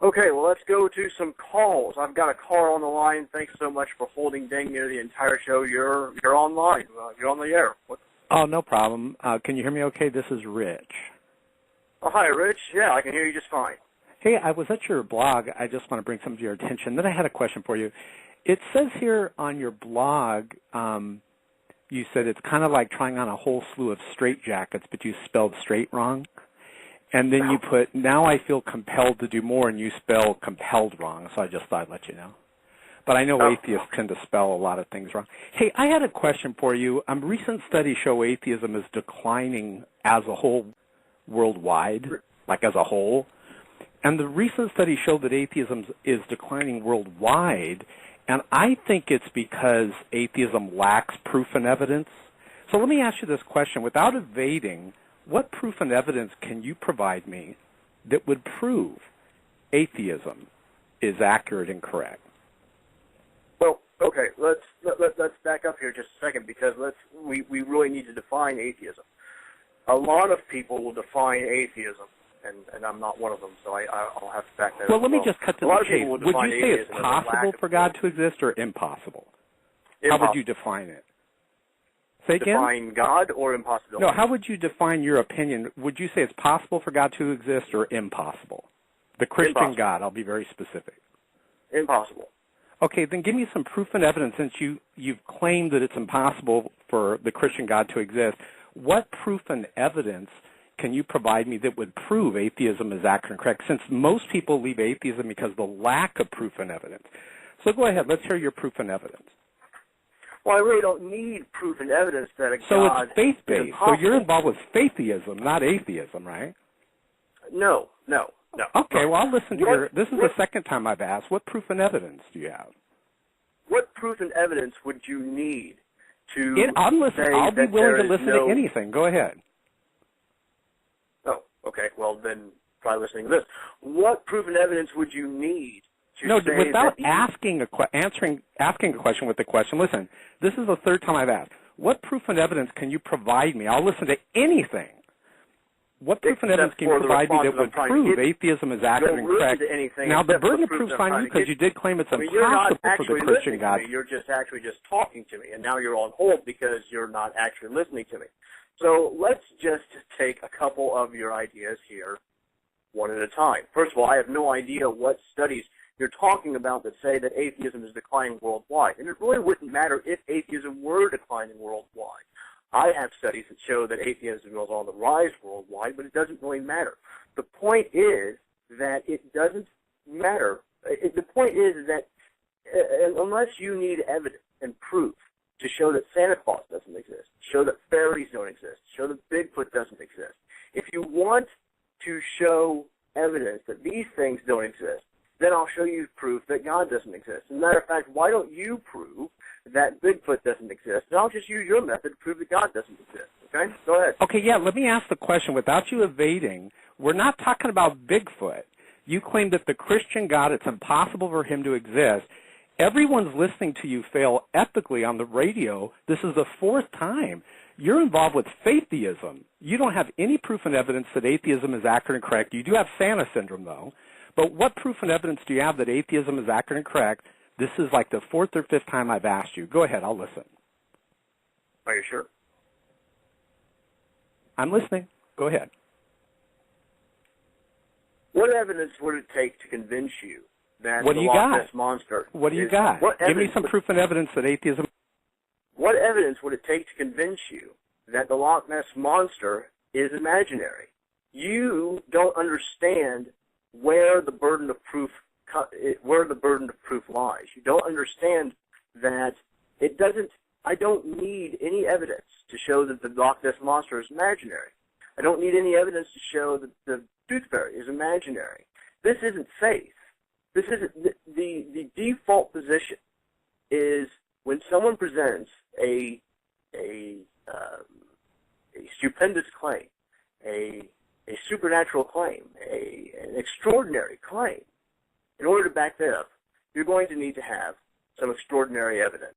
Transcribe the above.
Okay, well, let's go to some calls. I've got a caller on the line. Thanks so much for holding dang near the entire show. You're online. You're on the air. Oh, no problem. Can you hear me okay? This is Rich. Oh, hi, Rich. Yeah, I can hear you just fine. Hey, I was at your blog. I just want to bring something to your attention. Then I had a question for you. It says here on your blog, you said it's kind of like trying on a whole slew of straitjackets, but you spelled straight wrong. And then you put, now I feel compelled to do more, and you spell compelled wrong, so I just thought I'd let you know. But I know atheists tend to spell a lot of things wrong. Hey, I had a question for you. Recent studies show atheism is declining as a whole worldwide, like as a whole. And the recent studies show that atheism is declining worldwide, and I think it's because atheism lacks proof and evidence. So let me ask you this question. Without evading, what proof and evidence can you provide me that would prove atheism is accurate and correct? Well, okay, let's back up here just a second, because we really need to define atheism. A lot of people will define atheism, and I'm not one of them, so I'll have to back that up. Well, let me just cut to the chase. Would you say it's possible for God to exist or impossible? How would you define it? Say again? Define God or impossibility? No, how would you define your opinion? Would you say it's possible for God to exist or impossible? The Christian God, I'll be very specific. Impossible. Okay, then give me some proof and evidence. Since you've claimed that it's impossible for the Christian God to exist, what proof and evidence can you provide me that would prove atheism is accurate and correct, since most people leave atheism because of the lack of proof and evidence? So go ahead. Let's hear your proof and evidence. Well, I really don't need proof and evidence that a So God it's faith-based. So you're involved with faiththeism, not atheism, right? No. Okay, well, I'll listen to your... This is the second time I've asked. What proof and evidence do you have? What proof and evidence would you need to I'll be willing to listen to anything. Go ahead. Oh, okay. Well, then try listening to this. What proof and evidence would you need to say without that asking a question with the question, listen, this is the third time I've asked. What proof and evidence can you provide me? I'll listen to anything. What proof and evidence can you provide me that would prove atheism is accurate and correct? Now, the burden of proof is on you because you did claim it's impossible for the Christian God. You're just actually just talking to me, and now you're on hold because you're not actually listening to me. So let's just take a couple of your ideas here one at a time. First of all, I have no idea what studies you're talking about that say that atheism is declining worldwide. And it really wouldn't matter if atheism were declining worldwide. I have studies that show that atheism is on the rise worldwide, but it doesn't really matter. The point is that it doesn't matter. The point is that unless you need evidence and proof to show that Santa Claus doesn't exist, show that fairies don't exist, show that Bigfoot doesn't exist, if you want to show evidence that these things don't exist, then I'll show you proof that God doesn't exist. As a matter of fact, why don't you prove that Bigfoot doesn't exist? And I'll just use your method to prove that God doesn't exist. Okay? Go ahead. Okay, yeah, let me ask the question. Without you evading, we're not talking about Bigfoot. You claim that the Christian God, it's impossible for him to exist. Everyone's listening to you fail ethically on the radio. This is the fourth time. You're involved with faiththeism. You don't have any proof and evidence that atheism is accurate and correct. You do have Santa syndrome, though. But what proof and evidence do you have that atheism is accurate and correct? This is like the fourth or fifth time I've asked you. Go ahead. I'll listen. Are you sure? I'm listening. Go ahead. What evidence would it take to convince you that the Loch Ness Monster What do you got? Give me some proof and evidence that atheism... What evidence would it take to convince you that the Loch Ness Monster is imaginary? You don't understand where the burden of proof lies. You don't understand that it doesn't. I don't need any evidence to show that the Loch Ness Monster is imaginary. I don't need any evidence to show that the Tooth Fairy is imaginary. This isn't faith. This isn't the default position is when someone presents a stupendous claim, a supernatural claim, an extraordinary claim. In order to back that up, you're going to need to have some extraordinary evidence.